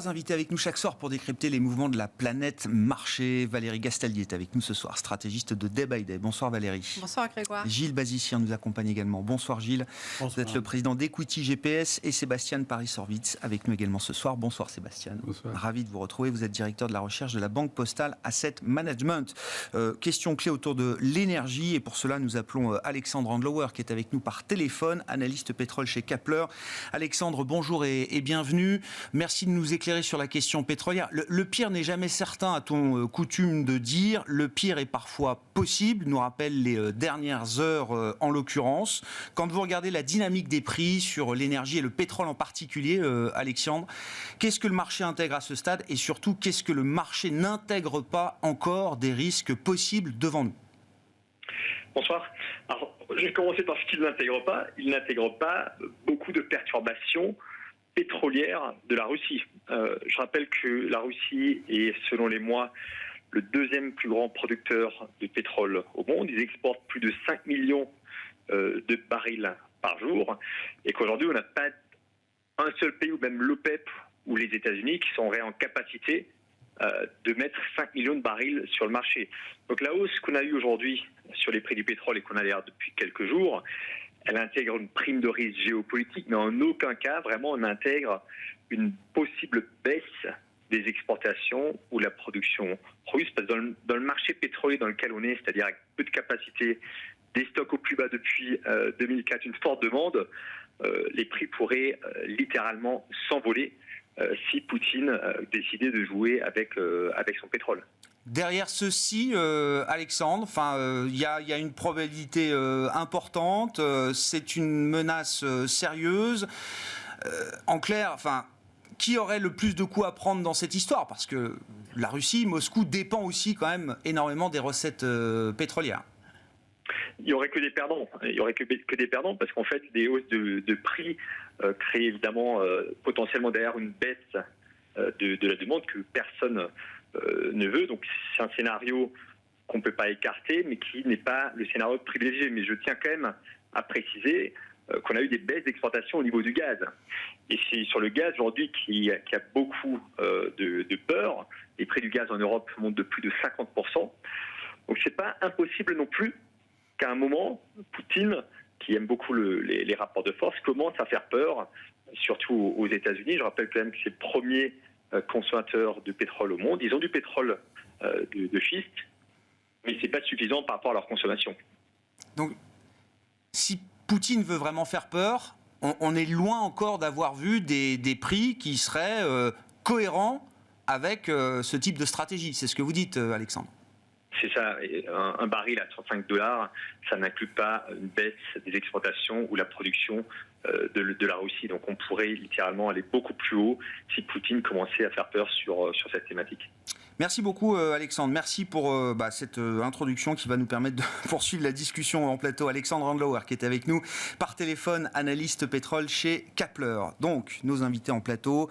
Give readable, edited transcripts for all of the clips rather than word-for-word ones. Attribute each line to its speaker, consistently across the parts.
Speaker 1: Trois invités avec nous chaque soir pour décrypter les mouvements de la planète marché. Valérie Gastaldi est avec nous ce soir, stratégiste de Day by Day. Bonsoir Valérie.
Speaker 2: Bonsoir Grégoire.
Speaker 1: Gilles Bazissian nous accompagne également. Bonsoir Gilles.
Speaker 3: Bonsoir.
Speaker 1: Vous êtes le président d'Equity GPS et Sébastien Paris-Sorvitz avec nous également ce soir. Bonsoir Sébastien.
Speaker 3: Bonsoir.
Speaker 1: Ravi de vous retrouver. Vous êtes directeur de la recherche de la Banque Postale Asset Management. Question clé autour de l'énergie et pour cela nous appelons Alexandre Andlauer qui est avec nous par téléphone, analyste pétrole chez Kepler. Alexandre, bonjour et bienvenue. Merci de nous éclairer sur la question pétrolière. Le pire n'est jamais certain, a-t-on coutume de dire. Le pire est parfois possible, nous rappellent les dernières heures en l'occurrence. Quand vous regardez la dynamique des prix sur l'énergie et le pétrole en particulier, Alexandre, qu'est-ce que le marché intègre à ce stade et surtout, qu'est-ce que le marché n'intègre pas encore des risques possibles devant nous ?
Speaker 4: Bonsoir. Alors, je vais commencer par ce qu'il n'intègre pas. Il n'intègre pas beaucoup de perturbations pétrolières de la Russie. Je rappelle que la Russie est, selon les mois, le deuxième plus grand producteur de pétrole au monde. Ils exportent plus de 5 millions de barils par jour et qu'aujourd'hui, on n'a pas un seul pays, ou même l'OPEP ou les États-Unis, qui seraient en capacité de mettre 5 millions de barils sur le marché. Donc la hausse qu'on a eue aujourd'hui sur les prix du pétrole et qu'on a l'air depuis quelques jours, elle intègre une prime de risque géopolitique, mais en aucun cas, vraiment, on intègre une possible baisse des exportations ou la production russe. Parce que dans le marché pétrolier dans lequel on est, c'est-à-dire avec peu de capacité, des stocks au plus bas depuis 2004, une forte demande, les prix pourraient littéralement s'envoler si Poutine décidait de jouer avec son pétrole.
Speaker 1: Derrière ceci, Alexandre, il y a une probabilité importante, c'est une menace sérieuse. En clair, qui aurait le plus de coups à prendre dans cette histoire ? Parce que la Russie, Moscou, dépend aussi quand même énormément des recettes pétrolières.
Speaker 4: Il n'y aurait que des perdants. Il y aurait que des perdants parce qu'en fait, des hausses de prix créent évidemment potentiellement derrière une baisse de la demande que personne ne veut. Donc c'est un scénario qu'on ne peut pas écarter, mais qui n'est pas le scénario privilégié. Mais je tiens quand même à préciser qu'on a eu des baisses d'exportation au niveau du gaz. Et c'est sur le gaz aujourd'hui qui a beaucoup de peur. Les prix du gaz en Europe montent de plus de 50%. Donc c'est pas impossible non plus qu'à un moment, Poutine, qui aime beaucoup les rapports de force, commence à faire peur, surtout aux États-Unis. Je rappelle quand même que c'est le premier consommateur de pétrole au monde. Ils ont du pétrole de schiste, mais c'est pas suffisant par rapport à leur consommation.
Speaker 1: Donc, si Poutine veut vraiment faire peur, on est loin encore d'avoir vu des prix qui seraient cohérents avec ce type de stratégie. C'est ce que vous dites, Alexandre.
Speaker 4: C'est ça, un baril à $35, ça n'inclut pas une baisse des exportations ou la production de la Russie. Donc on pourrait littéralement aller beaucoup plus haut si Poutine commençait à faire peur sur cette thématique.
Speaker 1: Merci beaucoup Alexandre, merci pour cette introduction qui va nous permettre de poursuivre la discussion en plateau. Alexandre Andlauer qui est avec nous par téléphone, analyste pétrole chez Kepler. Donc nos invités en plateau.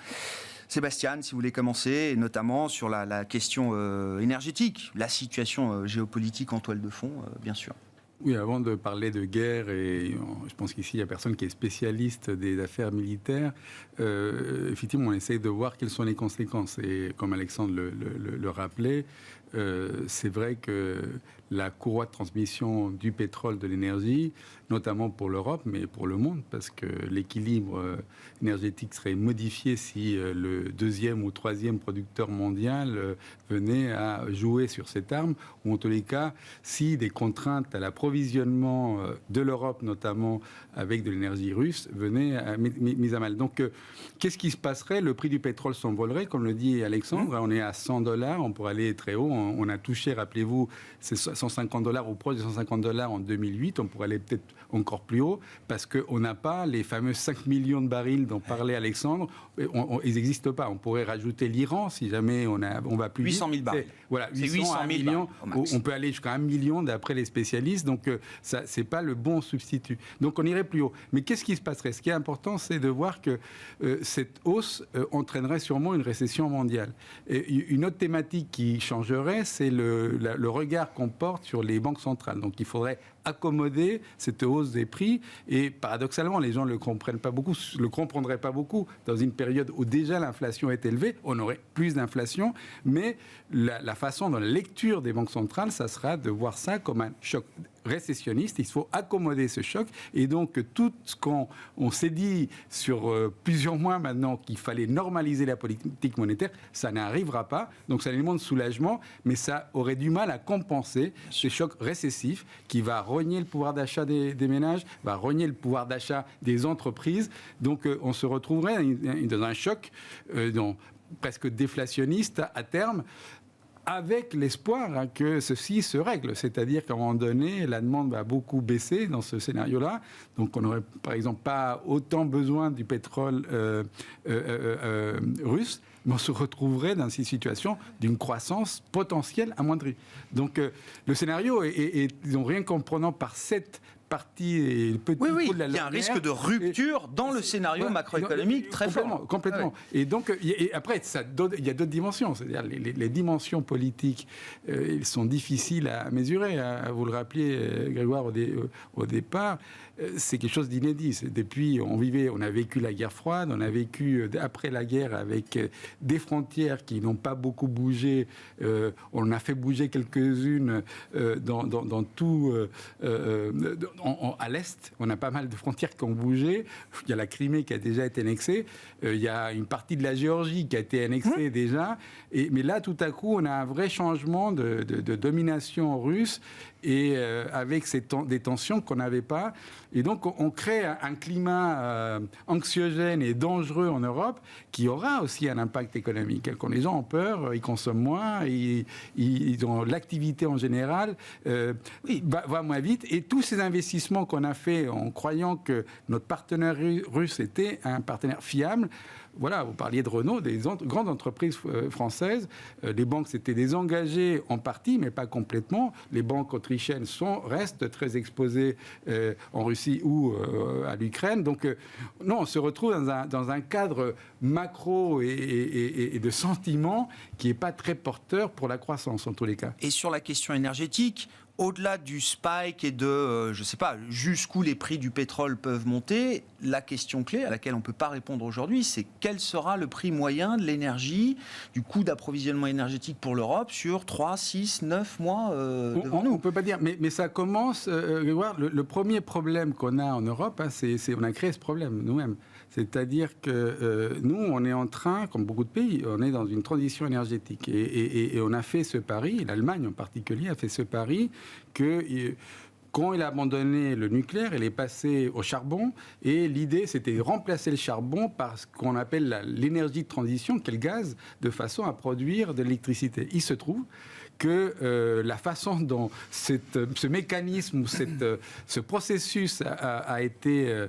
Speaker 1: Sébastien, si vous voulez commencer, et notamment sur la question énergétique, la situation géopolitique en toile de fond, bien sûr.
Speaker 3: Oui, avant de parler de guerre, et je pense qu'ici, il n'y a personne qui est spécialiste des affaires militaires, effectivement, on essaye de voir quelles sont les conséquences. Et comme Alexandre le rappelait, c'est vrai que la courroie de transmission du pétrole, de l'énergie, notamment pour l'Europe, mais pour le monde, parce que l'équilibre énergétique serait modifié si le deuxième ou troisième producteur mondial venait à jouer sur cette arme, ou en tous les cas, si des contraintes à l'approvisionnement de l'Europe, notamment avec de l'énergie russe, venaient mise à mal. Donc, qu'est-ce qui se passerait ? Le prix du pétrole s'envolerait, comme le dit Alexandre, on est à $100, on pourrait aller très haut, on a touché, rappelez-vous, c'est $150 ou proche de $150 en 2008, on pourrait aller peut-être encore plus haut, parce qu'on n'a pas les fameux 5 millions de barils dont parlait Alexandre, ils n'existent pas. On pourrait rajouter l'Iran, si jamais on va plus
Speaker 1: 800 000 barils.
Speaker 3: Voilà, 800 à 1 million, on peut aller jusqu'à 1 million d'après les spécialistes, donc ça, c'est pas le bon substitut. Donc on irait plus haut. Mais qu'est-ce qui se passerait ? Ce qui est important, c'est de voir que cette hausse entraînerait sûrement une récession mondiale. Et une autre thématique qui changerait, c'est le regard qu'on porte sur les banques centrales. Donc il faudrait accommoder cette hausse des prix. Et paradoxalement, les gens ne le comprendraient pas beaucoup. Dans une période où déjà l'inflation est élevée, on aurait plus d'inflation. Mais la façon dont la lecture des banques centrales, ça sera de voir ça comme un choc récessionniste. Il faut accommoder ce choc. Et donc, tout ce qu'on s'est dit sur plusieurs mois maintenant qu'il fallait normaliser la politique monétaire, ça n'arrivera pas. Donc, c'est un élément de soulagement, mais ça aurait du mal à compenser ce choc récessif qui va rogner le pouvoir d'achat des ménages, va rogner le pouvoir d'achat des entreprises. Donc, on se retrouverait dans un choc presque déflationniste à terme, avec l'espoir que ceci se règle. C'est-à-dire qu'à un moment donné, la demande va beaucoup baisser dans ce scénario-là. Donc on n'aurait par exemple pas autant besoin du pétrole russe, mais on se retrouverait dans une situation d'une croissance potentielle amoindrie. Donc le scénario est disons, rien qu'en prenant par cette partie et le petit coup de la
Speaker 1: il y a un risque de rupture dans le scénario macroéconomique très fort.
Speaker 3: Complètement. Et donc, après, il y a d'autres dimensions. C'est-à-dire les dimensions politiques, ils sont difficiles à mesurer. Vous le rappeliez, Grégoire, au départ. C'est quelque chose d'inédit. Depuis, on a vécu la guerre froide, on a vécu après la guerre avec des frontières qui n'ont pas beaucoup bougé. On a fait bouger quelques-unes dans tout. À l'Est, on a pas mal de frontières qui ont bougé. Il y a la Crimée qui a déjà été annexée. Il y a une partie de la Géorgie qui a été annexée déjà. Mais là, tout à coup, on a un vrai changement de domination russe et avec des tensions qu'on n'avait pas. Et donc, on crée un climat anxiogène et dangereux en Europe qui aura aussi un impact économique. Quand les gens ont peur, ils consomment moins, ils ont l'activité en général va moins vite. Et tous ces investissements qu'on a faits en croyant que notre partenaire russe était un partenaire fiable, voilà, vous parliez de Renault, des grandes entreprises françaises. Les banques s'étaient désengagées en partie, mais pas complètement. Les banques autrichiennes restent très exposées en Russie ou à l'Ukraine. Donc, non, on se retrouve dans un cadre macro et de sentiments qui n'est pas très porteur pour la croissance, en tous les cas.
Speaker 1: Et sur la question énergétique, au-delà du spike et de, je ne sais pas, jusqu'où les prix du pétrole peuvent monter, la question clé à laquelle on ne peut pas répondre aujourd'hui, c'est quel sera le prix moyen de l'énergie, du coût d'approvisionnement énergétique pour l'Europe sur 3, 6, 9 mois devant nous.
Speaker 3: On ne peut pas dire, mais ça commence, le premier problème qu'on a en Europe, on a créé ce problème nous-mêmes. C'est-à-dire que nous, on est en train, comme beaucoup de pays, on est dans une transition énergétique. Et on a fait ce pari, l'Allemagne en particulier a fait ce pari, que quand il a abandonné le nucléaire, il est passé au charbon. Et l'idée, c'était de remplacer le charbon par ce qu'on appelle l'énergie de transition, qui est le gaz, de façon à produire de l'électricité. Il se trouve que la façon dont ce mécanisme, ce processus a été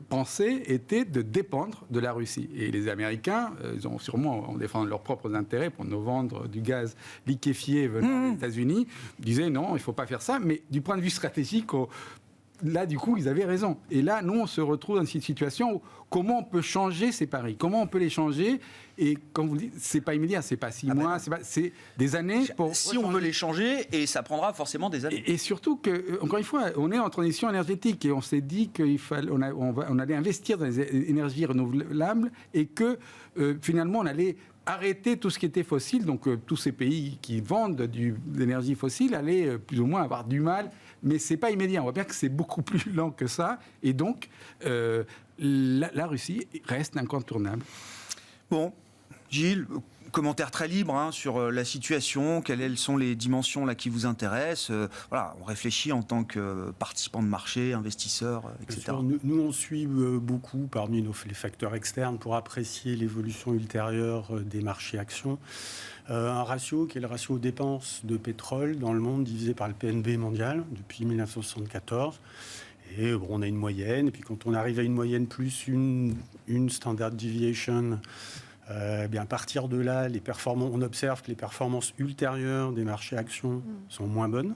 Speaker 3: pensé était de dépendre de la Russie. Et les Américains, ils ont sûrement défendu leurs propres intérêts pour nous vendre du gaz liquéfié venant des États-Unis, disaient non, il ne faut pas faire ça. Mais du point de vue stratégique, là, du coup, ils avaient raison. Et là, nous, on se retrouve dans une situation où comment on peut changer ces paris ? Comment on peut les changer ? Et comme vous le dites, c'est pas immédiat, c'est pas 6 mois, c'est des années.
Speaker 1: Si on veut les changer, et ça prendra forcément des années.
Speaker 3: Et surtout que, encore une fois, on est en transition énergétique et on s'est dit qu'on allait investir dans les énergies renouvelables et que finalement on allait arrêter tout ce qui était fossile. Donc tous ces pays qui vendent de l'énergie fossile allaient plus ou moins avoir du mal. Mais c'est pas immédiat. On voit bien que c'est beaucoup plus lent que ça. Et donc la Russie reste incontournable.
Speaker 1: Bon, Gilles, commentaire très libre sur la situation, quelles sont les dimensions là qui vous intéressent. Voilà, on réfléchit en tant que participant de marché, investisseur, etc.
Speaker 2: Sûr, nous, on suit beaucoup parmi les facteurs externes pour apprécier l'évolution ultérieure des marchés actions. Un ratio qui est le ratio dépenses de pétrole dans le monde divisé par le PNB mondial depuis 1974. Et on a une moyenne, et puis quand on arrive à une moyenne plus une standard deviation, à partir de là, on observe que les performances ultérieures des marchés actions sont moins bonnes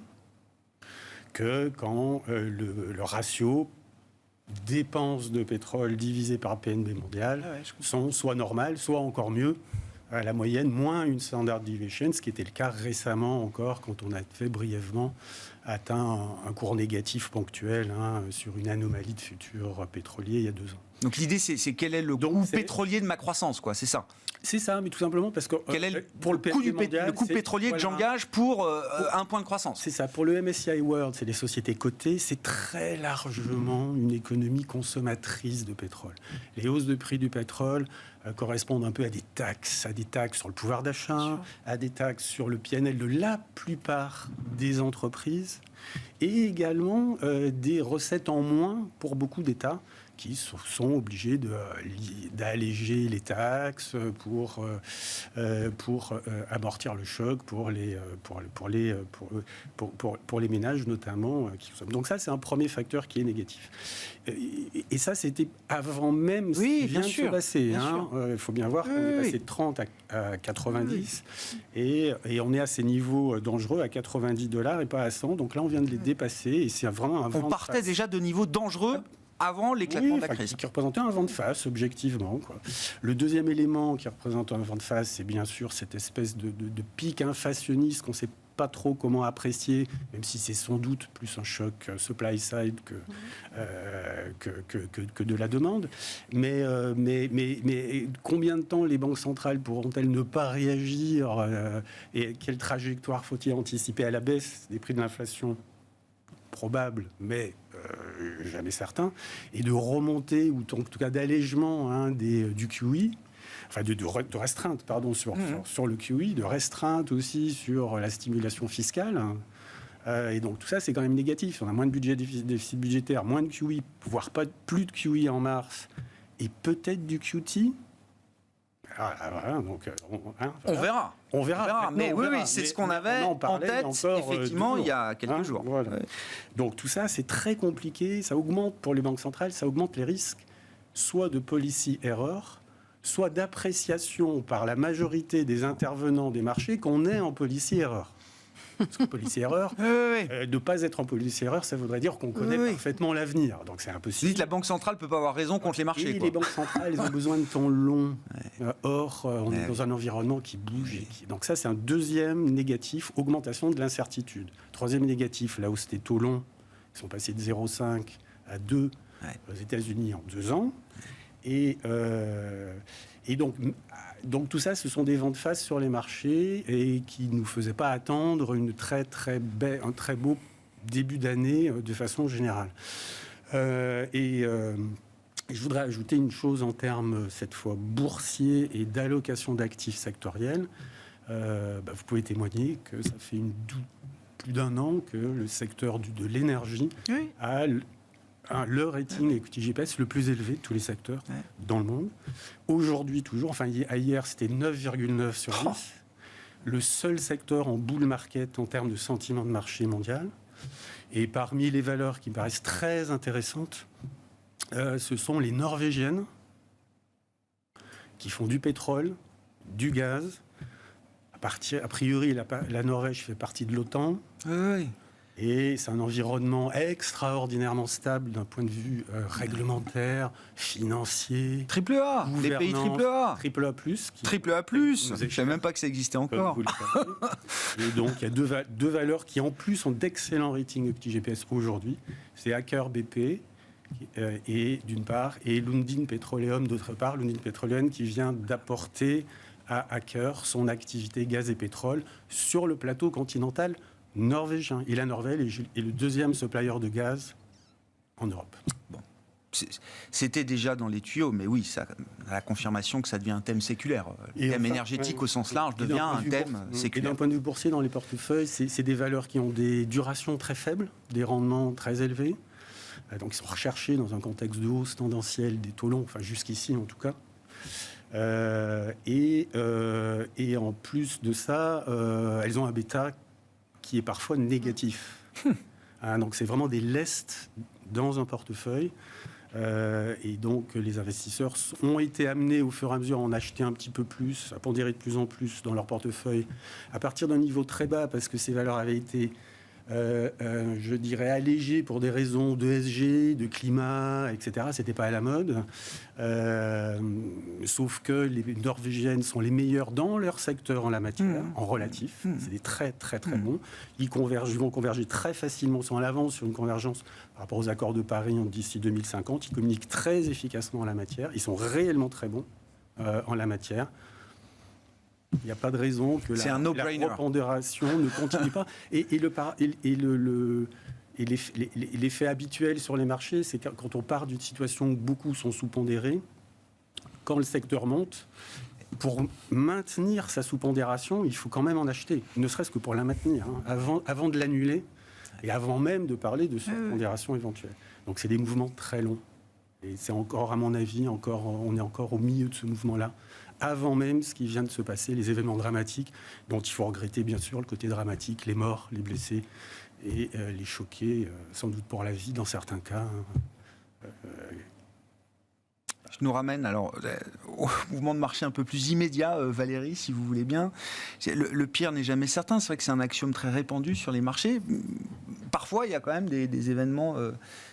Speaker 2: que quand le ratio dépenses de pétrole divisé par PNB mondial sont soit normales, soit encore mieux à la moyenne, moins une standard deviation, ce qui était le cas récemment encore, quand on a fait brièvement atteint un cours négatif ponctuel sur une anomalie de futurs pétroliers il y a 2 ans.
Speaker 1: Donc l'idée, c'est quel est le coût pétrolier de ma croissance, quoi, c'est ça.
Speaker 2: C'est ça, mais tout simplement parce que
Speaker 1: quel est
Speaker 2: pour le
Speaker 1: coût
Speaker 2: mondial,
Speaker 1: le coût pétrolier que j'engage pour un point de croissance.
Speaker 2: C'est ça. Pour le MSCI World, c'est les sociétés cotées, c'est très largement une économie consommatrice de pétrole. Les hausses de prix du pétrole correspondent un peu à des taxes sur le pouvoir d'achat, à des taxes sur le PNL de la plupart des entreprises, et également des recettes en moins pour beaucoup d'États qui sont obligés d'alléger les taxes pour amortir le choc pour les ménages notamment qui consomment. Donc ça, c'est un premier facteur qui est négatif. Et ça, c'était avant même ce qui vient de se passer. Il faut bien voir qu'on est passé de 30 à 90 et on est à ces niveaux dangereux à $90 et pas à 100. Donc là, on vient de les dépasser et c'est vraiment un vent de face.
Speaker 1: On partait déjà de niveaux dangereux avant l'éclatement de la crise.
Speaker 2: Qui représentait un vent de face, objectivement, quoi. Le deuxième élément qui représente un vent de face, c'est bien sûr cette espèce de pic inflationniste qu'on ne sait pas trop comment apprécier, même si c'est sans doute plus un choc supply side que de la demande. Mais combien de temps les banques centrales pourront-elles ne pas réagir et quelle trajectoire faut-il anticiper à la baisse des prix de l'inflation ? Probable, mais jamais certain, et de remontée, ou en tout cas d'allègement du QE, enfin de restreinte, pardon, sur le QE, de restreinte aussi sur la stimulation fiscale. Et donc tout ça, c'est quand même négatif. On a moins de déficit budgétaire, moins de QE, voire plus de QE en mars, et peut-être du QT. Voilà, donc,
Speaker 1: on verra.
Speaker 2: On verra.
Speaker 1: Mais oui, c'est ce qu'on avait en tête, effectivement, il y a quelques jours.
Speaker 2: Voilà. Ouais. Donc tout ça, c'est très compliqué. Ça augmente pour les banques centrales, ça augmente les risques, soit de policy error, soit d'appréciation par la majorité des intervenants des marchés qu'on est en policy error. Parce que policy error, ne pas être en policy error, ça voudrait dire qu'on connaît parfaitement l'avenir. Donc c'est impossible.
Speaker 1: Vous dites que la Banque centrale ne peut pas avoir raison contre les marchés.
Speaker 2: Les banques centrales, elles ont besoin de temps long. Or, on est dans un environnement qui bouge. Donc ça, c'est un deuxième négatif, augmentation de l'incertitude. Troisième négatif, là où c'était taux long, ils sont passés de 0,5 à 2 aux États-Unis en 2 ans. Et donc tout ça, ce sont des vents de face sur les marchés et qui ne nous faisaient pas attendre un très beau début d'année de façon générale. Je voudrais ajouter une chose en termes, cette fois, boursiers et d'allocation d'actifs sectoriels. Vous pouvez témoigner que ça fait plus d'1 an que le secteur de l'énergie a le rating equity GPS le plus élevé de tous les secteurs dans le monde. Aujourd'hui, toujours, enfin hier, c'était 9,9 sur 10. Le seul secteur en bull market en termes de sentiment de marché mondial. Et parmi les valeurs qui me paraissent très intéressantes, ce sont les Norvégiennes qui font du pétrole, du gaz. A priori, la Norvège fait partie de l'OTAN. Et c'est un environnement extraordinairement stable d'un point de vue réglementaire, financier.
Speaker 1: Triple A, les pays triple A.
Speaker 2: Triple A+.
Speaker 1: Triple A+. Je ne savais même pas que ça existait encore.
Speaker 2: Et donc, il y a deux valeurs qui, en plus, ont d'excellents ratings equity GPS aujourd'hui. C'est Aker BP, d'une part, et Lundin Petroleum, d'autre part. Lundin Petroleum qui vient d'apporter à Aker son activité gaz et pétrole sur le plateau continental norvégien. Et la Norvège est le deuxième supplier de gaz en Europe.
Speaker 1: Bon. C'était déjà dans les tuyaux, mais oui, ça a la confirmation que ça devient un thème séculaire. Le thème énergétique au sens large devient un thème séculaire.
Speaker 2: Et d'un point de vue boursier, dans les portefeuilles, c'est des valeurs qui ont des durations très faibles, des rendements très élevés. Donc ils sont recherchés dans un contexte de hausse tendancielle des taux longs, enfin jusqu'ici en tout cas. Et en plus de ça, elles ont un bêta qui est parfois négatif. Donc c'est vraiment des lestes dans un portefeuille. Et donc les investisseurs ont été amenés au fur et à mesure à en acheter un petit peu plus, à pondérer de plus en plus dans leur portefeuille, à partir d'un niveau très bas, parce que ces valeurs avaient été je dirais, allégé pour des raisons d'ESG, de climat, etc. C'était pas à la mode. Sauf que les Norvégiennes sont les meilleures dans leur secteur en la matière, en relatif. C'est des très, très, très bons. Ils vont converger très facilement, sont à l'avance sur une convergence par rapport aux accords de Paris d'ici 2050. Ils communiquent très efficacement en la matière. Ils sont réellement très bons en la matière. Il n'y a pas de raison que la repondération ne continue pas. Et l'effet habituel sur les marchés, c'est que quand on part d'une situation où beaucoup sont sous-pondérés, quand le secteur monte, pour maintenir sa sous-pondération, il faut quand même en acheter, ne serait-ce que pour la maintenir, avant de l'annuler et avant même de parler de sous-pondération éventuelle. Donc c'est des mouvements très longs. Et c'est encore, à mon avis, on est encore au milieu de ce mouvement-là, avant même ce qui vient de se passer, les événements dramatiques, dont il faut regretter bien sûr le côté dramatique, les morts, les blessés et les choqués, sans doute pour la vie dans certains cas.
Speaker 1: Je nous ramène alors au mouvement de marché un peu plus immédiat, Valérie, si vous voulez bien. Le pire n'est jamais certain. C'est vrai que c'est un axiome très répandu sur les marchés. Parfois, il y a quand même des événements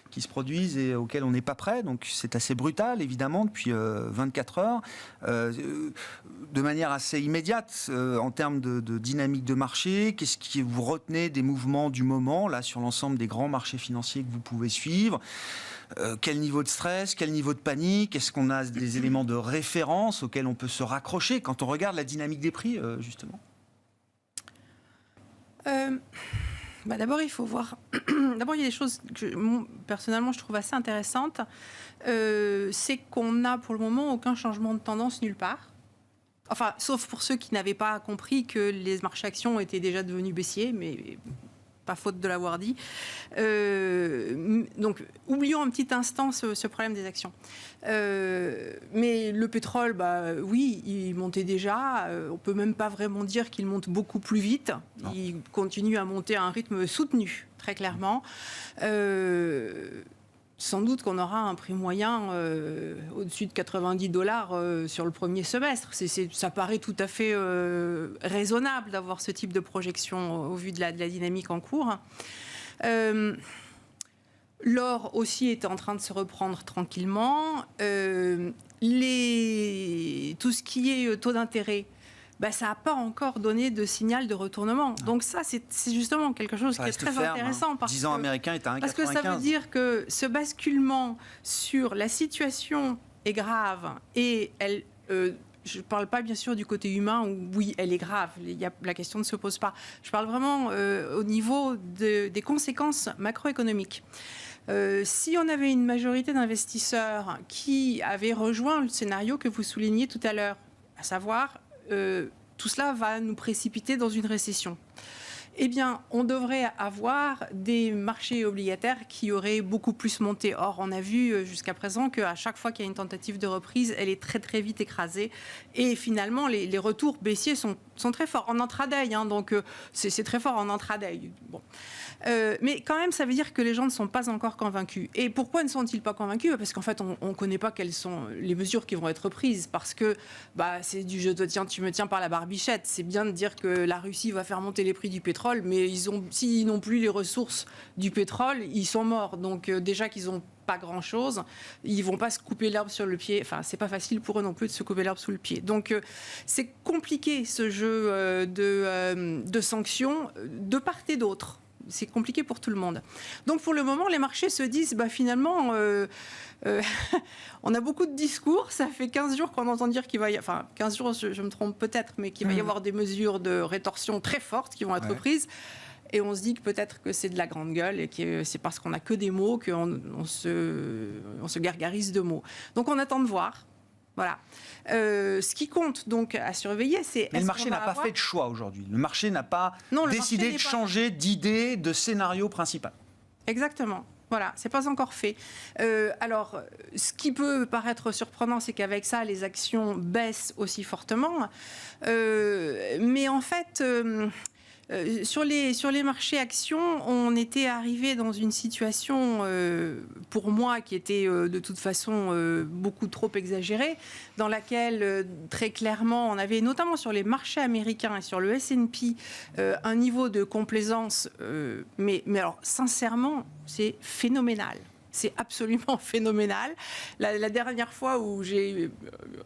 Speaker 1: qui se produisent et auxquels on n'est pas prêt. Donc c'est assez brutal, évidemment, depuis 24 heures. De manière assez immédiate, en termes de dynamique de marché, qu'est-ce que vous retenez des mouvements du moment, là, sur l'ensemble des grands marchés financiers que vous pouvez suivre ? Quel niveau de stress, quel niveau de panique ? Est-ce qu'on a des éléments de référence auxquels on peut se raccrocher quand on regarde la dynamique des prix, justement ?
Speaker 5: D'abord, il faut voir. D'abord, il y a des choses que personnellement je trouve assez intéressantes. C'est qu'on n'a pour le moment aucun changement de tendance nulle part. Enfin, sauf pour ceux qui n'avaient pas compris que les marchés actions étaient déjà devenus baissiers, mais pas faute de l'avoir dit. Donc, oublions un petit instant ce problème des actions. Mais le pétrole, oui, il montait déjà. On ne peut même pas vraiment dire qu'il monte beaucoup plus vite. Non. Il continue à monter à un rythme soutenu, très clairement. Sans doute qu'on aura un prix moyen au-dessus de $90 sur le premier semestre. Ça paraît tout à fait raisonnable d'avoir ce type de projection au vu de la dynamique en cours. L'or aussi est en train de se reprendre tranquillement. Tout ce qui est taux d'intérêt, ça n'a pas encore donné de signal de retournement. Donc ça, c'est justement quelque chose qui est très intéressant.
Speaker 1: 10 ans américain est à 1,95.
Speaker 5: Parce que ça veut dire que ce basculement sur la situation est grave et elle... je ne parle pas bien sûr du côté humain où oui, elle est grave, la question ne se pose pas. Je parle vraiment au niveau des conséquences macroéconomiques. Si on avait une majorité d'investisseurs qui avaient rejoint le scénario que vous souligniez tout à l'heure, à savoir... tout cela va nous précipiter dans une récession. Eh bien, on devrait avoir des marchés obligataires qui auraient beaucoup plus monté. Or, on a vu jusqu'à présent qu'à chaque fois qu'il y a une tentative de reprise, elle est très très vite écrasée. Et finalement, les retours baissiers sont très forts en intraday. Donc, c'est très fort en intraday. Bon. Mais quand même, ça veut dire que les gens ne sont pas encore convaincus. Et pourquoi ne sont-ils pas convaincus ? Parce qu'en fait, on ne connaît pas quelles sont les mesures qui vont être prises. Parce que c'est du je te tiens, tu me tiens par la barbichette. C'est bien de dire que la Russie va faire monter les prix du pétrole, mais s'ils n'ont plus les ressources du pétrole, ils sont morts. Donc déjà qu'ils n'ont pas grand-chose, ils ne vont pas se couper l'herbe sur le pied. Enfin, c'est pas facile pour eux non plus de se couper l'herbe sous le pied. Donc c'est compliqué ce jeu de sanctions de part et d'autre. C'est compliqué pour tout le monde. Donc pour le moment, les marchés se disent finalement, on a beaucoup de discours. Ça fait 15 jours qu'on entend dire qu'il va y avoir... Enfin, 15 jours, je me trompe peut-être, mais qu'il va y avoir des mesures de rétorsion très fortes qui vont être prises. Et on se dit que peut-être que c'est de la grande gueule et que c'est parce qu'on n'a que des mots qu'on se gargarise de mots. Donc on attend de voir. Voilà. Ce qui compte donc à surveiller, c'est...
Speaker 1: Mais le marché n'a pas fait de choix aujourd'hui. Le marché n'a pas décidé de changer d'idée, de scénario principal.
Speaker 5: Exactement. Voilà, c'est pas encore fait. Alors, ce qui peut paraître surprenant, c'est qu'avec ça, les actions baissent aussi fortement. Mais en fait... Sur les marchés actions, on était arrivé dans une situation, pour moi, qui était de toute façon beaucoup trop exagérée, dans laquelle, très clairement, on avait, notamment sur les marchés américains et sur le S&P, un niveau de complaisance, mais alors, sincèrement, c'est phénoménal. C'est absolument phénoménal. La dernière fois où j'ai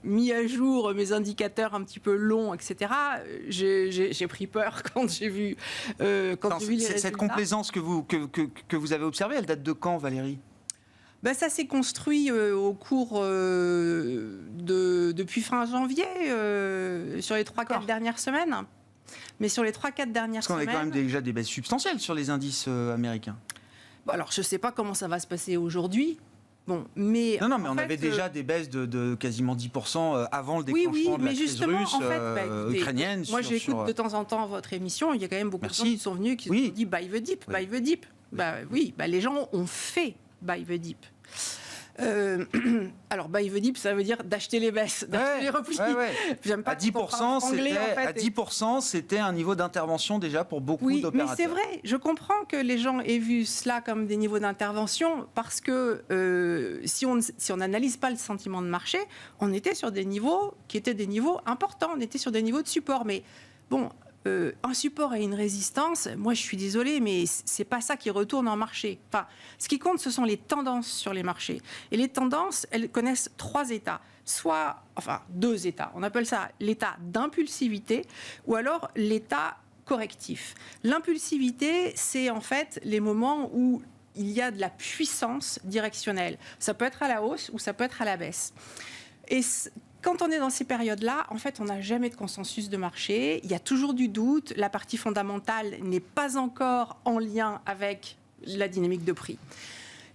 Speaker 5: mis à jour mes indicateurs un petit peu longs, etc., j'ai pris peur quand j'ai vu, j'ai vu les résultats.
Speaker 1: Cette complaisance que vous avez observée, elle date de quand, Valérie ?
Speaker 5: Ça s'est construit au cours depuis fin janvier, sur les 3-4 dernières semaines. Mais sur les 3-4 dernières semaines...
Speaker 1: Parce qu'on avait quand même déjà des baisses substantielles sur les indices américains.
Speaker 5: Alors, je ne sais pas comment ça va se passer aujourd'hui. Bon, mais
Speaker 1: non, mais on avait déjà des baisses de quasiment 10% avant le déclenchement de la crise russe, ukrainienne.
Speaker 5: Moi, j'écoute de temps en temps votre émission. Il y a quand même beaucoup de gens qui sont venus qui se sont dit buy the dip, buy the dip. Les gens ont fait buy the dip. Alors, buy the dip, ça veut dire d'acheter les baisses, d'acheter les replis. J'aime pas
Speaker 1: à 10%, c'était un niveau d'intervention déjà pour beaucoup d'opérateurs.
Speaker 5: Mais c'est vrai, je comprends que les gens aient vu cela comme des niveaux d'intervention parce que si on n'analyse pas le sentiment de marché, on était sur des niveaux qui étaient des niveaux importants, on était sur des niveaux de support. Mais bon... un support et une résistance, moi je suis désolée, mais c'est pas ça qui retourne en marché. Enfin, ce qui compte, ce sont les tendances sur les marchés. Et les tendances, elles connaissent 3 états. Enfin 2 états. On appelle ça l'état d'impulsivité ou alors l'état correctif. L'impulsivité, c'est en fait les moments où il y a de la puissance directionnelle. Ça peut être à la hausse ou ça peut être à la baisse. Et quand on est dans ces périodes-là, en fait, on n'a jamais de consensus de marché. Il y a toujours du doute. La partie fondamentale n'est pas encore en lien avec la dynamique de prix.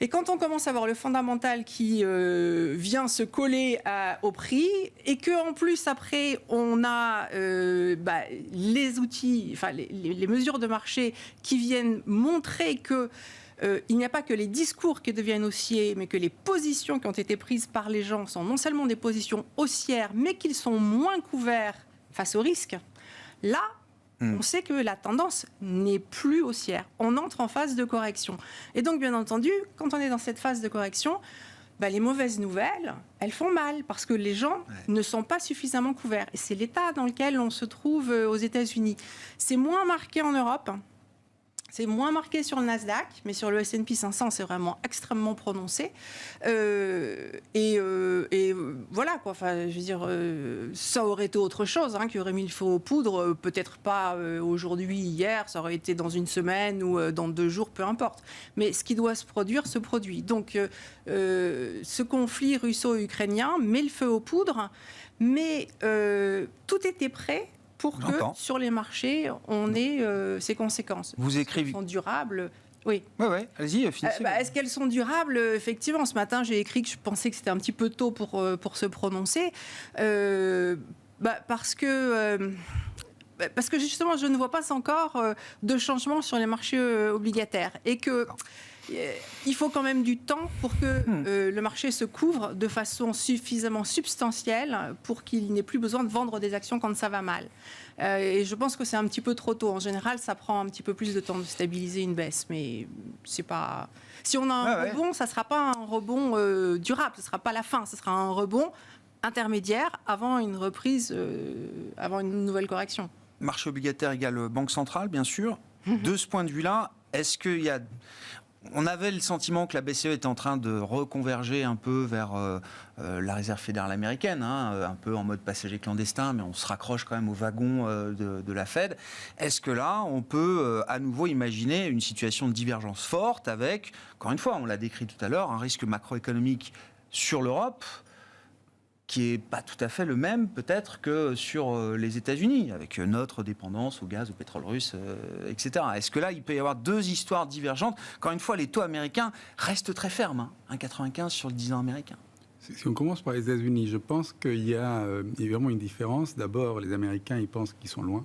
Speaker 5: Et quand on commence à voir le fondamental qui vient se coller au prix et qu'en plus, après, on a les outils, enfin, les mesures de marché qui viennent montrer que il n'y a pas que les discours qui deviennent haussiers, mais que les positions qui ont été prises par les gens sont non seulement des positions haussières, mais qu'ils sont moins couverts face au risque. Là, on sait que la tendance n'est plus haussière. On entre en phase de correction. Et donc, bien entendu, quand on est dans cette phase de correction, les mauvaises nouvelles, elles font mal parce que les gens ne sont pas suffisamment couverts. Et c'est l'état dans lequel on se trouve aux États-Unis. C'est moins marqué en Europe. C'est moins marqué sur le Nasdaq, mais sur le S&P 500, c'est vraiment extrêmement prononcé. Et voilà, quoi. Enfin, je veux dire, ça aurait été autre chose, qui aurait mis le feu aux poudres. Peut-être pas aujourd'hui, hier, ça aurait été dans une semaine ou dans 2 jours, peu importe. Mais ce qui doit se produire, se produit. Donc, ce conflit russo-ukrainien met le feu aux poudres, mais tout était prêt pour que, sur les marchés, on ait ces conséquences.
Speaker 1: Vous écrivez...
Speaker 5: Elles sont durables. Oui.
Speaker 1: Allez-y, finissez.
Speaker 5: Est-ce qu'elles sont durables ? Effectivement, ce matin, j'ai écrit que je pensais que c'était un petit peu tôt pour se prononcer. Parce que justement, je ne vois pas encore de changement sur les marchés obligataires. Et que... il faut quand même du temps pour que le marché se couvre de façon suffisamment substantielle pour qu'il n'ait plus besoin de vendre des actions quand ça va mal. Et je pense que c'est un petit peu trop tôt. En général, ça prend un petit peu plus de temps de stabiliser une baisse. Mais c'est pas... Si on a un rebond, ça ne sera pas un rebond durable. Ce ne sera pas la fin. Ce sera un rebond intermédiaire avant une reprise, avant une nouvelle correction.
Speaker 1: Marché obligataire égale banque centrale, bien sûr. De ce point de vue-là, est-ce qu'il y a... On avait le sentiment que la BCE était en train de reconverger un peu vers la réserve fédérale américaine, un peu en mode passager clandestin, mais on se raccroche quand même au wagon de la Fed. Est-ce que là, on peut à nouveau imaginer une situation de divergence forte avec, encore une fois, on l'a décrit tout à l'heure, un risque macroéconomique sur l'Europe qui n'est pas tout à fait le même peut-être que sur les États-Unis, avec notre dépendance au gaz, au pétrole russe, etc. Est-ce que là, il peut y avoir 2 histoires divergentes ? Encore une fois, les taux américains restent très fermes, 1,95 sur le 10 ans américain.
Speaker 3: Si on commence par les États-Unis, je pense qu'il y a vraiment une différence. D'abord, les Américains, ils pensent qu'ils sont loin.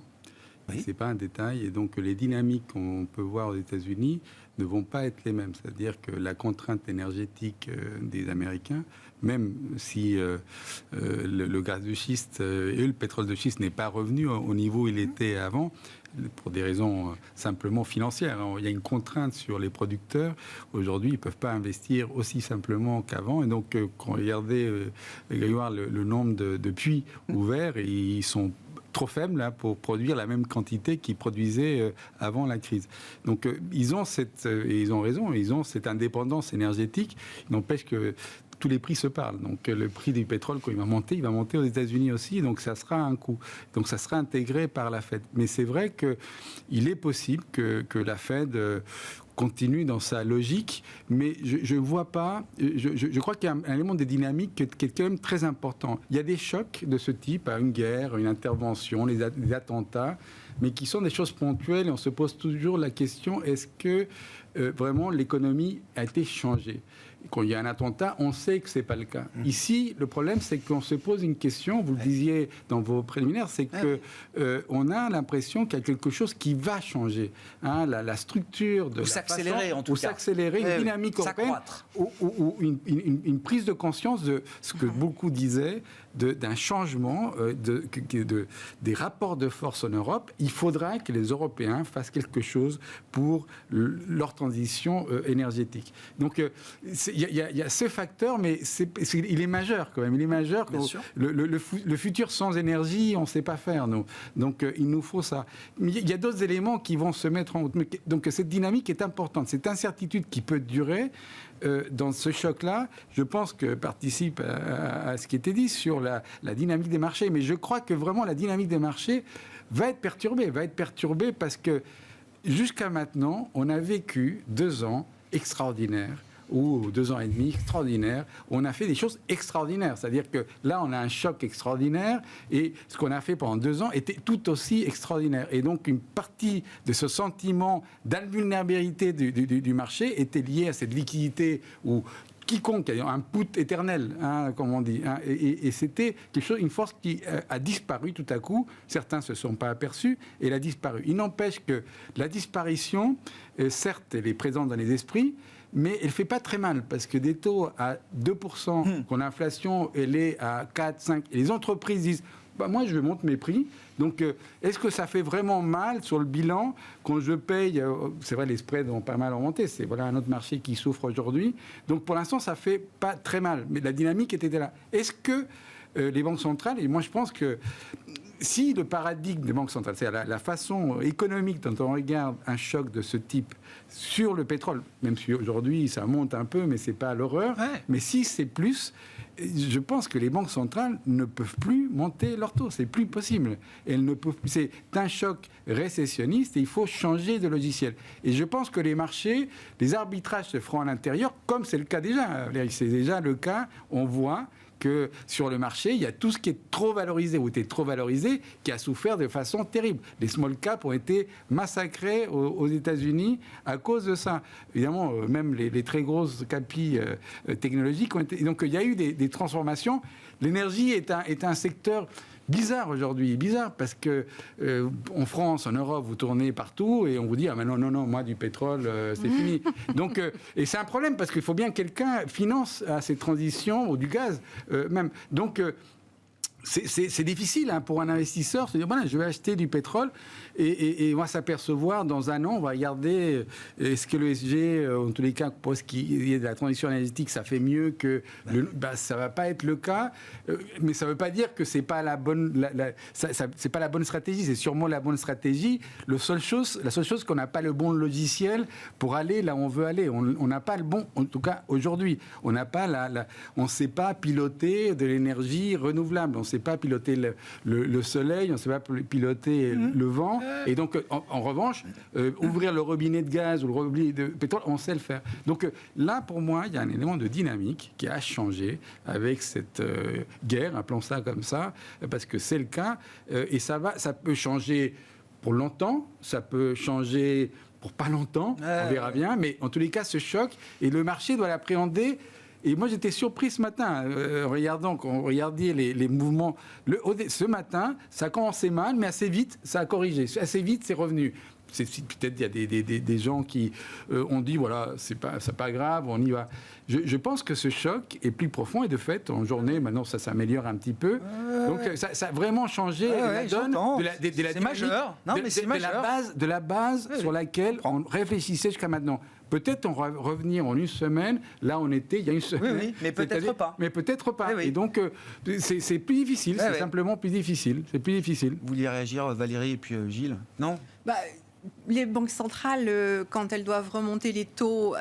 Speaker 3: Oui. Ce n'est pas un détail. Et donc, les dynamiques qu'on peut voir aux États-Unis ne vont pas être les mêmes. C'est-à-dire que la contrainte énergétique des Américains, même si le gaz de schiste et le pétrole de schiste n'est pas revenu au niveau où il était avant, pour des raisons simplement financières. Il y a une contrainte sur les producteurs. Aujourd'hui, ils ne peuvent pas investir aussi simplement qu'avant. Et donc, quand vous regardez le nombre de puits ouverts, ils sont trop faibles là, pour produire la même quantité qu'ils produisaient avant la crise. Donc ils ont raison, ils ont cette indépendance énergétique. Il n'empêche que tous les prix se parlent. Donc le prix du pétrole, quand il va monter aux États-Unis aussi, donc ça sera un coût. Donc ça sera intégré par la Fed. Mais c'est vrai qu'il est possible que la Fed continue dans sa logique, mais je ne vois pas, je crois qu'il y a un élément de dynamique qui est quand même très important. Il y a des chocs de ce type, une guerre, une intervention, des attentats, mais qui sont des choses ponctuelles et on se pose toujours la question, est-ce que vraiment l'économie a été changée ? Quand il y a un attentat, on sait que ce n'est pas le cas. Ici, le problème, c'est qu'on se pose une question, vous le disiez dans vos préliminaires, c'est qu'on a l'impression qu'il y a quelque chose qui va changer. Hein, la structure de
Speaker 1: ou s'accélérer, en tout cas.
Speaker 3: Ou s'accélérer, une dynamique européenne, ou une prise de conscience de ce que beaucoup disaient, d'un changement des rapports de force en Europe. Il faudra que les Européens fassent quelque chose pour leur transition énergétique. Donc, il y a ce facteur, mais il est majeur quand même. Il est majeur. Le futur sans énergie, on ne sait pas faire, nous. Donc, il nous faut ça. Mais il y a d'autres éléments qui vont se mettre en route. Donc, cette dynamique est importante. Cette incertitude qui peut durer, dans ce choc-là, je pense que participe à ce qui était dit sur la dynamique des marchés. Mais je crois que vraiment la dynamique des marchés va être perturbée parce que jusqu'à maintenant, on a vécu 2 ans extraordinaires ou 2 ans et demi extraordinaires, où on a fait des choses extraordinaires. C'est-à-dire que là, on a un choc extraordinaire et ce qu'on a fait pendant 2 ans était tout aussi extraordinaire. Et donc, une partie de ce sentiment d'invulnérabilité du marché était liée à cette liquidité où quiconque a un put éternel, hein, comme on dit. Hein, et c'était quelque chose, une force qui a disparu tout à coup. Certains ne se sont pas aperçus et elle a disparu. Il n'empêche que la disparition, certes, elle est présente dans les esprits, mais elle ne fait pas très mal, parce que des taux à 2%, quand l'inflation elle est à 4, 5, et les entreprises disent moi je monte mes prix. Donc est-ce que ça fait vraiment mal sur le bilan quand je paye, c'est vrai les spreads ont pas mal remonté, c'est un autre marché qui souffre aujourd'hui. Donc pour l'instant ça fait pas très mal, mais la dynamique était là. Est-ce que les banques centrales, et moi je pense que si le paradigme des banques centrales, c'est-à-dire la façon économique dont on regarde un choc de ce type sur le pétrole, même si aujourd'hui ça monte un peu, mais c'est pas l'horreur, mais si c'est plus, je pense que les banques centrales ne peuvent plus monter leur taux, c'est plus possible. Elles ne peuvent plus. C'est un choc récessionniste et il faut changer de logiciel. Et je pense que les marchés, les arbitrages se feront à l'intérieur, comme c'est le cas déjà. C'est déjà le cas, on voit que sur le marché, il y a tout ce qui est trop valorisé ou était trop valorisé qui a souffert de façon terrible. Les small caps ont été massacrés aux États-Unis à cause de ça. Évidemment, même les très grosses capis technologiques ont été... Donc il y a eu des transformations. L'énergie est un secteur bizarre aujourd'hui, bizarre parce que en France, en Europe, vous tournez partout et on vous dit ah mais non, moi du pétrole c'est fini. Donc et c'est un problème parce qu'il faut bien que quelqu'un finance à ces transitions ou du gaz même. Donc c'est difficile pour un investisseur de se dire voilà, je vais acheter du pétrole et on va s'apercevoir dans 1 an, on va regarder est-ce que le SG, en tous les cas, pour ce qui est de la transition énergétique, ça fait mieux que ça va pas être le cas, mais ça veut pas dire que c'est pas la bonne, c'est pas la bonne stratégie, c'est sûrement la bonne stratégie. La seule chose qu'on n'a pas le bon logiciel pour aller là où on veut aller. On n'a pas le bon, en tout cas aujourd'hui, on n'a pas on sait pas piloter de l'énergie renouvelable. On ne sait pas piloter le soleil, on ne sait pas piloter le vent. Et donc, en revanche, ouvrir le robinet de gaz ou le robinet de pétrole, on sait le faire. Donc là, pour moi, il y a un élément de dynamique qui a changé avec cette guerre, appelons ça comme ça, parce que c'est le cas. Et ça peut changer pour longtemps, ça peut changer pour pas longtemps, on verra bien. Mais en tous les cas, ce choc, et le marché doit l'appréhender. Et moi, j'étais surpris ce matin, quand on regardait les mouvements. Ce matin, ça a commencé mal, mais assez vite, ça a corrigé. Assez vite, c'est revenu. peut-être il y a des gens qui ont dit voilà, c'est pas grave, on y va. Je pense que ce choc est plus profond et de fait, en journée, maintenant ça s'améliore un petit peu. Donc ça a vraiment changé la donne de la
Speaker 1: c'est majeur. Non, mais c'est majeur.
Speaker 3: De la base sur laquelle on réfléchissait jusqu'à maintenant. Peut-être on va revenir en une semaine, là on était il y a une semaine.
Speaker 1: Oui, mais peut-être pas.
Speaker 3: Mais peut-être pas.
Speaker 1: Oui.
Speaker 3: Et donc c'est plus difficile, simplement plus difficile. C'est plus difficile.
Speaker 1: Vous vouliez réagir, Valérie et puis Gilles? Non?
Speaker 5: Les banques centrales, quand elles doivent remonter les taux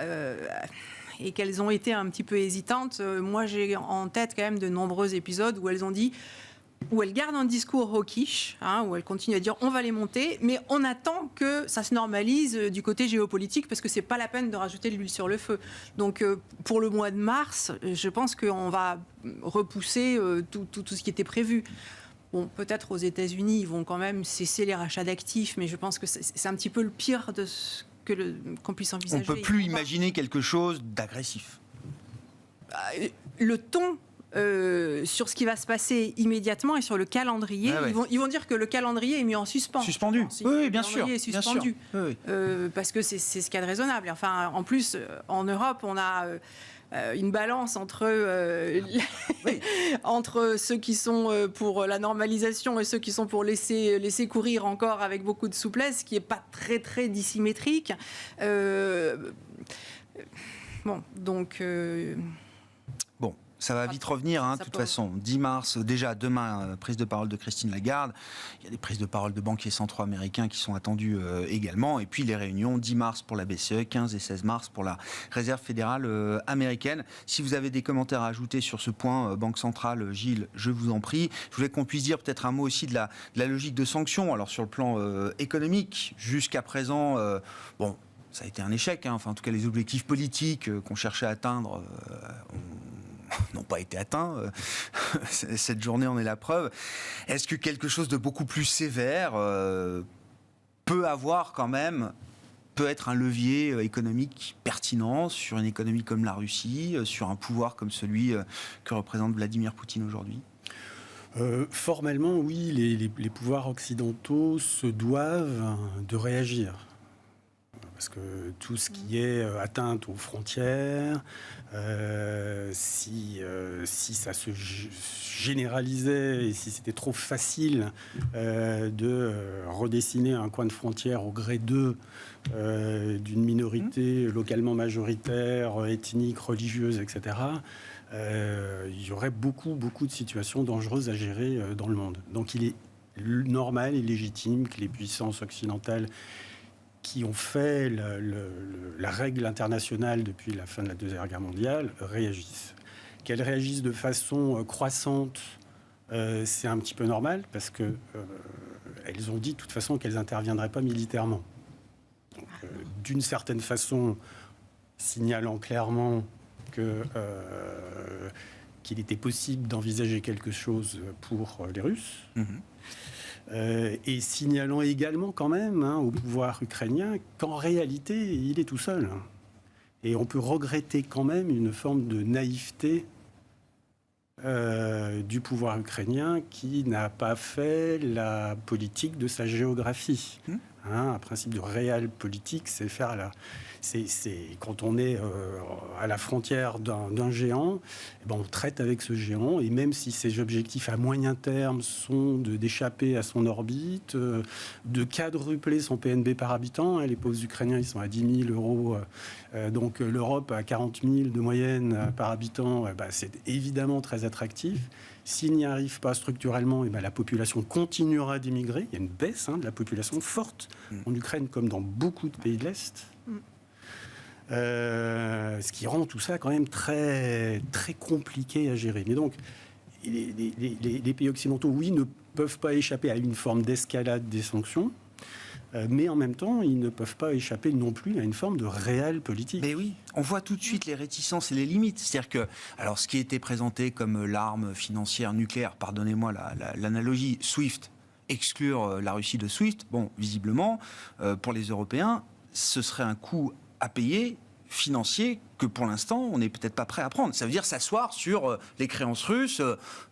Speaker 5: et qu'elles ont été un petit peu hésitantes, moi j'ai en tête quand même de nombreux épisodes où elles ont dit, où elles gardent un discours hawkish, où elles continuent à dire on va les monter, mais on attend que ça se normalise du côté géopolitique parce que c'est pas la peine de rajouter de l'huile sur le feu. Donc pour le mois de mars, je pense qu'on va repousser tout ce qui était prévu. Bon, peut-être aux États-Unis, ils vont quand même cesser les rachats d'actifs, mais je pense que c'est un petit peu le pire de ce qu'on puisse envisager.
Speaker 1: On ne peut plus imaginer quelque chose d'agressif.
Speaker 5: Le ton sur ce qui va se passer immédiatement et sur le calendrier, ils vont dire que le calendrier est mis en suspens.
Speaker 1: Suspendu. Oui, bien sûr.
Speaker 5: Est suspendu.
Speaker 1: Bien sûr.
Speaker 5: Parce que c'est ce qu'il y a de raisonnable. Enfin, en plus, en Europe, on a une balance entre ceux qui sont pour la normalisation et ceux qui sont pour laisser courir encore avec beaucoup de souplesse, qui n'est pas très, très dissymétrique. Bon, donc...
Speaker 1: Ça va vite revenir, de toute façon. 10 mars, déjà demain, prise de parole de Christine Lagarde. Il y a des prises de parole de banquiers centraux américains qui sont attendues également. Et puis les réunions, 10 mars pour la BCE, 15 et 16 mars pour la Réserve fédérale américaine. Si vous avez des commentaires à ajouter sur ce point, Banque centrale, Gilles, je vous en prie. Je voulais qu'on puisse dire peut-être un mot aussi de la logique de sanctions. Alors sur le plan économique, jusqu'à présent, ça a été un échec. Enfin, en tout cas, les objectifs politiques qu'on cherchait à atteindre n'ont pas été atteints. Cette journée en est la preuve. Est-ce que quelque chose de beaucoup plus sévère peut être un levier économique pertinent sur une économie comme la Russie, sur un pouvoir comme celui que représente Vladimir Poutine aujourd'hui ?
Speaker 2: Formellement, oui, les pouvoirs occidentaux se doivent de réagir. Parce que tout ce qui est atteinte aux frontières, si ça se généralisait et si c'était trop facile de redessiner un coin de frontière au gré d'eux d'une minorité localement majoritaire, ethnique, religieuse, etc., il y aurait beaucoup de situations dangereuses à gérer dans le monde. Donc il est normal et légitime que les puissances occidentales qui ont fait la règle internationale depuis la fin de la Deuxième Guerre mondiale, réagissent. Qu'elles réagissent de façon croissante, c'est un petit peu normal, parce qu'elles ont dit de toute façon qu'elles n'interviendraient pas militairement. Donc, d'une certaine façon, signalant clairement qu'il était possible d'envisager quelque chose pour les Russes. Et signalant également quand même au pouvoir ukrainien qu'en réalité, il est tout seul. Et on peut regretter quand même une forme de naïveté du pouvoir ukrainien qui n'a pas fait la politique de sa géographie. Un principe de réel politique, c'est faire c'est quand on est à la frontière d'un géant, on traite avec ce géant, et même si ses objectifs à moyen terme sont d'échapper à son orbite, de quadrupler son PNB par habitant, les pauvres Ukrainiens, ils sont à 10 000 euros, donc l'Europe à 40 000 de moyenne par habitant, c'est évidemment très attractif. S'il n'y arrive pas structurellement, la population continuera d'émigrer. Il y a une baisse de la population forte en Ukraine comme dans beaucoup de pays de l'Est. Ce qui rend tout ça quand même très, très compliqué à gérer. Mais donc, les pays occidentaux, oui, ne peuvent pas échapper à une forme d'escalade des sanctions. Mais en même temps, ils ne peuvent pas échapper non plus à une forme de réelle politique.
Speaker 1: Mais oui, on voit tout de suite les réticences et les limites. C'est-à-dire que, alors, ce qui était présenté comme l'arme financière nucléaire, pardonnez-moi l'analogie, SWIFT, exclure la Russie de SWIFT, visiblement, pour les Européens, ce serait un coût à payer financier que pour l'instant on n'est peut-être pas prêt à prendre. Ça veut dire s'asseoir sur les créances russes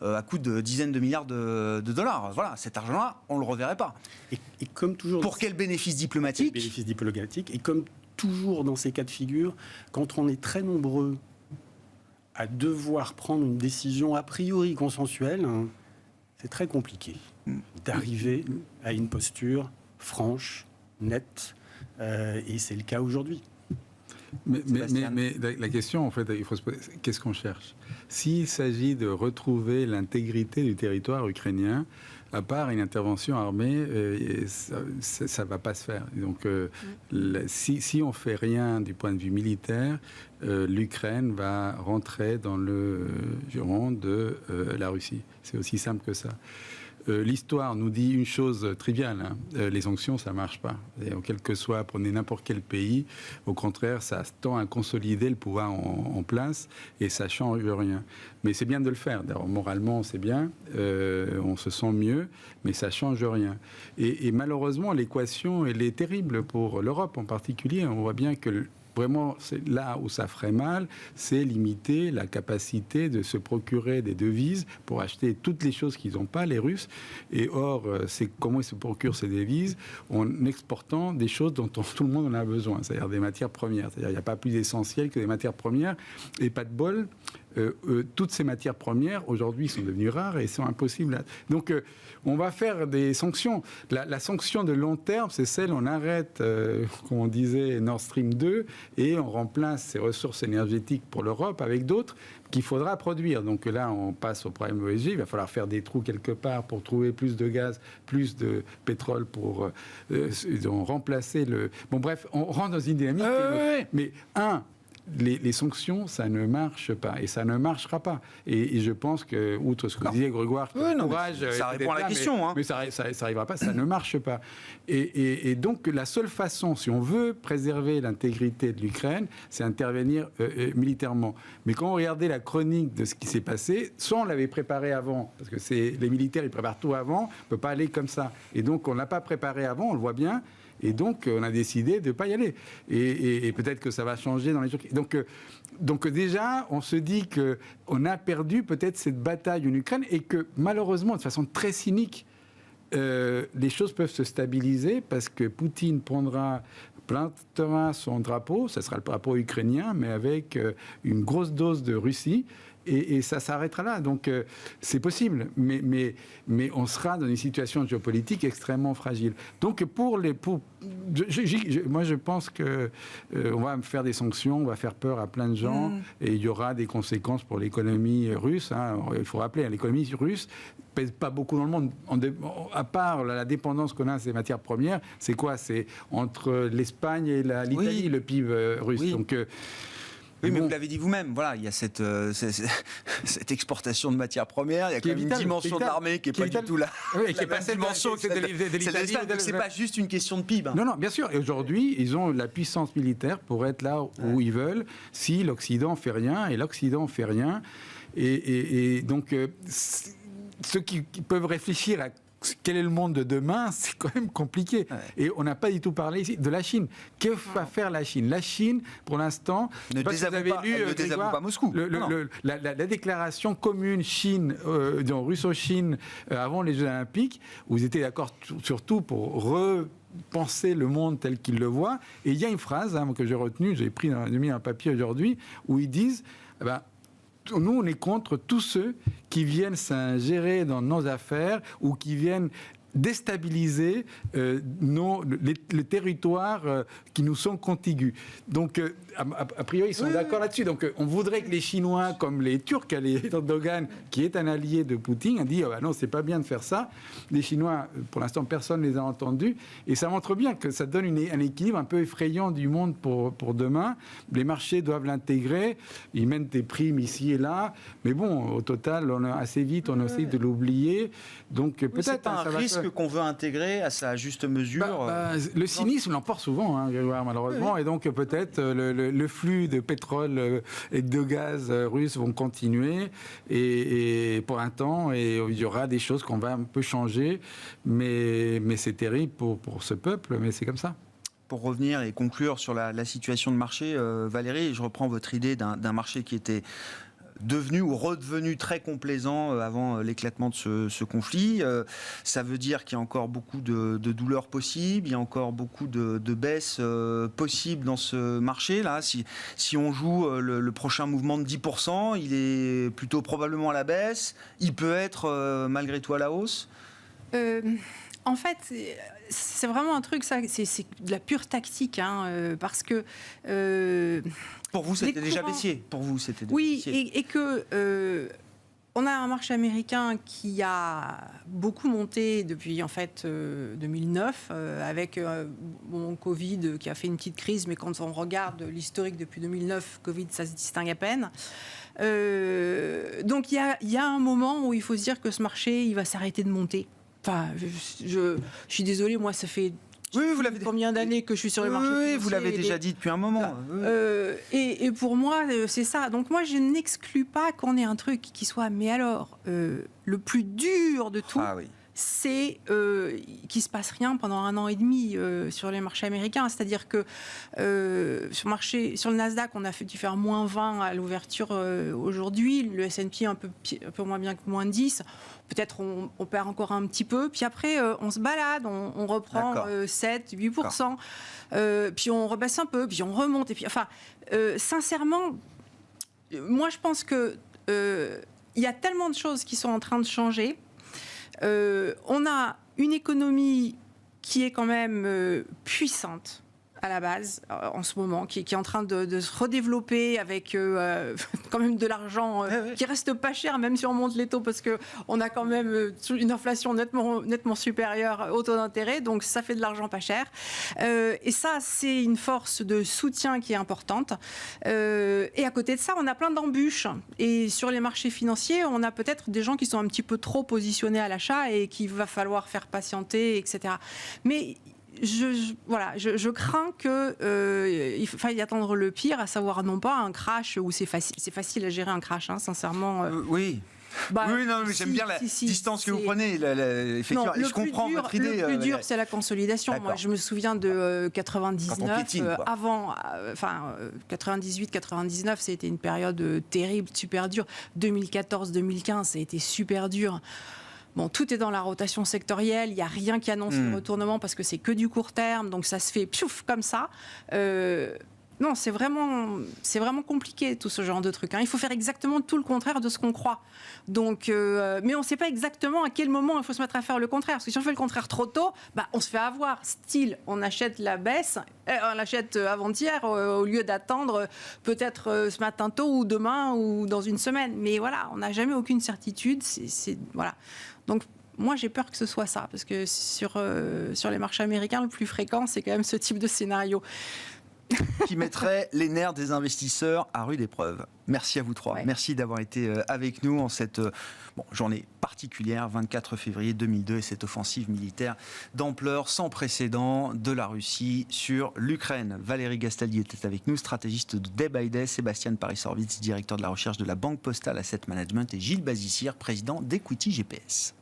Speaker 1: à coût de dizaines de milliards de dollars. Voilà, cet argent-là, on ne le reverrait pas.
Speaker 2: Et comme toujours...
Speaker 1: Pour quel bénéfice diplomatique ?
Speaker 2: Bénéfice diplomatique. Et comme toujours dans ces cas de figure, quand on est très nombreux à devoir prendre une décision a priori consensuelle, c'est très compliqué d'arriver à une posture franche, nette, et c'est le cas aujourd'hui.
Speaker 3: Mais la question, en fait, il faut se poser, qu'est-ce qu'on cherche ? S'il s'agit de retrouver l'intégrité du territoire ukrainien, à part une intervention armée, ça ne va pas se faire. Donc, si on ne fait rien du point de vue militaire, l'Ukraine va rentrer dans le giron de la Russie. C'est aussi simple que ça. L'histoire nous dit une chose triviale, les sanctions, ça ne marche pas. Et quel que soit, prenez n'importe quel pays, au contraire, ça tend à consolider le pouvoir en place et ça ne change rien. Mais c'est bien de le faire. D'ailleurs, moralement, c'est bien, on se sent mieux, mais ça ne change rien. Et malheureusement, l'équation, elle est terrible pour l'Europe en particulier. On voit bien que vraiment, c'est là où ça ferait mal, c'est limiter la capacité de se procurer des devises pour acheter toutes les choses qu'ils n'ont pas, les Russes. Et or, c'est comment ils se procurent ces devises en exportant des choses dont tout le monde en a besoin, c'est-à-dire des matières premières. C'est-à-dire qu'il n'y a pas plus essentiel que des matières premières. Et pas de bol, toutes ces matières premières, aujourd'hui, sont devenues rares et sont impossibles. Donc, on va faire des sanctions. La sanction de long terme, c'est celle, on arrête, comme on disait, Nord Stream 2, et on remplace ces ressources énergétiques pour l'Europe avec d'autres qu'il faudra produire. Donc là, on passe au problème ESG. Il va falloir faire des trous quelque part pour trouver plus de gaz, plus de pétrole pour remplacer le... Bon, bref, on rentre dans une dynamique. Mais les sanctions, ça ne marche pas et ça ne marchera pas. Et je pense que, outre ce que disait Grégoire,
Speaker 1: ça répond à la question.
Speaker 2: Mais ça n'arrivera pas, ça ne marche pas. Et donc, la seule façon, si on veut préserver l'intégrité de l'Ukraine, c'est intervenir militairement. Mais quand on regardait la chronique de ce qui s'est passé, soit on l'avait préparé avant, parce que les militaires, ils préparent tout avant, on ne peut pas aller comme ça. Et donc, on ne l'a pas préparé avant, on le voit bien. Et donc, on a décidé de ne pas y aller. Et peut-être que ça va changer dans les jours qui... Donc déjà, on se dit qu'on a perdu peut-être cette bataille en Ukraine et que malheureusement, de façon très cynique, les choses peuvent se stabiliser parce que Poutine plantera son drapeau, ça sera le drapeau ukrainien, mais avec une grosse dose de Russie. Et ça s'arrêtera là. Donc, c'est possible. Mais on sera dans une situation géopolitique extrêmement fragile. Donc, moi, je pense qu'on va faire des sanctions, on va faire peur à plein de gens, et il y aura des conséquences pour l'économie russe. Il faut rappeler, l'économie russe ne pèse pas beaucoup dans le monde. À part la dépendance qu'on a à ces matières premières, c'est quoi ? C'est entre l'Espagne et l'Italie, le PIB russe.
Speaker 1: Oui.
Speaker 2: Donc...
Speaker 1: Oui, mais vous l'avez dit vous-même, voilà, il y a cette exportation de matières premières, il y a quand même une dimension de l'armée qui n'est pas du tout là.
Speaker 2: Oui, qui n'est pas cette dimension que de l'Italie.
Speaker 1: Donc c'est pas juste une question de PIB.
Speaker 2: Non, bien sûr. Et aujourd'hui, ils ont la puissance militaire pour être là où ils veulent, si l'Occident ne fait rien, et l'Occident ne fait rien. Et donc, ceux qui peuvent réfléchir à quel est le monde de demain, c'est quand même compliqué. Ouais. Et on n'a pas du tout parlé ici de la Chine. Que va faire la Chine ? La Chine, pour l'instant,
Speaker 1: ne désavoue pas Moscou.
Speaker 2: La déclaration commune Russo-Chine avant les Jeux Olympiques, où ils étaient d'accord sur tout pour repenser le monde tel qu'ils le voient. Et il y a une phrase que j'ai retenue, j'ai mis un papier aujourd'hui, où ils disent... nous, on est contre tous ceux qui viennent s'ingérer dans nos affaires ou qui viennent déstabiliser les territoires qui nous sont contigus. Donc, a priori, ils sont d'accord là-dessus. Donc, on voudrait que les Chinois, comme les Turcs, Erdogan, qui est un allié de Poutine, a dit non, c'est pas bien de faire ça. Les Chinois, pour l'instant, personne ne les a entendus. Et ça montre bien que ça donne un équilibre un peu effrayant du monde pour demain. Les marchés doivent l'intégrer. Ils mettent des primes ici et là. Mais bon, au total, assez vite, on essaie de l'oublier. Donc, peut-être...
Speaker 1: C'est pas un risque qu'on veut intégrer à sa juste mesure.
Speaker 2: Le cynisme l'emporte souvent, Grégoire, malheureusement. Oui. Et donc, peut-être, le flux de pétrole et de gaz russe vont continuer et pour un temps, et il y aura des choses qu'on va un peu changer, mais c'est terrible pour ce peuple, mais c'est comme ça.
Speaker 1: pour revenir et conclure sur la situation de marché, Valérie, je reprends votre idée d'un marché qui était devenu ou redevenu très complaisant avant l'éclatement de ce conflit. Ça veut dire qu'il y a encore beaucoup de douleurs possibles, il y a encore beaucoup de baisses possibles dans ce marché-là. Si on joue le prochain mouvement de 10%, il est plutôt probablement à la baisse. Il peut être malgré tout à la hausse.
Speaker 5: En fait, c'est vraiment un truc, ça, c'est de la pure tactique, parce que...
Speaker 1: pour vous, c'était déjà baissier. Pour vous, c'était
Speaker 5: oui,
Speaker 1: baissier.
Speaker 5: et que on a un marché américain qui a beaucoup monté depuis en fait 2009, avec Covid qui a fait une petite crise, mais quand on regarde l'historique depuis 2009, Covid, ça se distingue à peine. Donc il y a un moment où il faut se dire que ce marché, il va s'arrêter de monter. Enfin, je suis désolée, moi, ça fait
Speaker 1: vous l'avez
Speaker 5: combien d'années que je suis sur le marché financier.
Speaker 1: Oui, vous l'avez déjà dit depuis un moment.
Speaker 5: Et pour moi, c'est ça. Donc moi, je n'exclus pas qu'on ait un truc qui soit... Mais alors, le plus dur de tout, c'est qu'il ne se passe rien pendant 1 an et demi sur les marchés américains. C'est-à-dire que sur le Nasdaq, on a dû faire moins 20 à l'ouverture aujourd'hui. Le S&P un peu moins bien que moins 10. Peut-être on perd encore un petit peu. Puis après, on se balade, on reprend 7, 8%. Puis on rebaisse un peu, puis on remonte. Et puis, enfin, sincèrement, moi, je pense que il y a tellement de choses qui sont en train de changer. On a une économie qui est quand même puissante à la base en ce moment, qui est en train de se redévelopper avec quand même de l'argent qui reste pas cher, même si on monte les taux, parce qu'on a quand même une inflation nettement supérieure au taux d'intérêt, donc ça fait de l'argent pas cher. Et ça, c'est une force de soutien qui est importante. Et à côté de ça, on a plein d'embûches. Et sur les marchés financiers, on a peut-être des gens qui sont un petit peu trop positionnés à l'achat et qu'il va falloir faire patienter, etc. Mais je crains qu'il faille attendre le pire, à savoir non pas un crash où c'est facile à gérer un crash, sincèrement.
Speaker 1: Oui. Oui, non, mais j'aime bien la distance que vous prenez. Effectivement, je comprends votre idée.
Speaker 5: Le plus dur, c'est la consolidation. D'accord. Moi, je me souviens de 99, avant, 98-99, c'était une période terrible, super dure. 2014-2015, ça a été super dur. Bon, tout est dans la rotation sectorielle, il n'y a rien qui annonce le retournement parce que c'est que du court terme, donc ça se fait piouf comme ça. Non, c'est vraiment compliqué tout ce genre de trucs. Il faut faire exactement tout le contraire de ce qu'on croit. Donc, mais on ne sait pas exactement à quel moment il faut se mettre à faire le contraire. Parce que si on fait le contraire trop tôt, on se fait avoir. Style, on achète la baisse, on l'achète avant-hier au lieu d'attendre peut-être ce matin tôt ou demain ou dans une semaine. Mais voilà, on n'a jamais aucune certitude. Voilà. Donc, moi, j'ai peur que ce soit ça. Parce que sur les marchés américains, le plus fréquent, c'est quand même ce type de scénario.
Speaker 1: Qui mettrait les nerfs des investisseurs à rude épreuve. Merci à vous trois.
Speaker 5: Ouais.
Speaker 1: Merci d'avoir été avec nous en cette journée particulière, 24 février 2002, et cette offensive militaire d'ampleur sans précédent de la Russie sur l'Ukraine. Valérie Gastaldi était avec nous, stratégiste de Day by Day, Sébastien Paris-Horvitz, directeur de la recherche de la Banque Postale Asset Management, et Gilles Bazissière, président d'Equity GPS.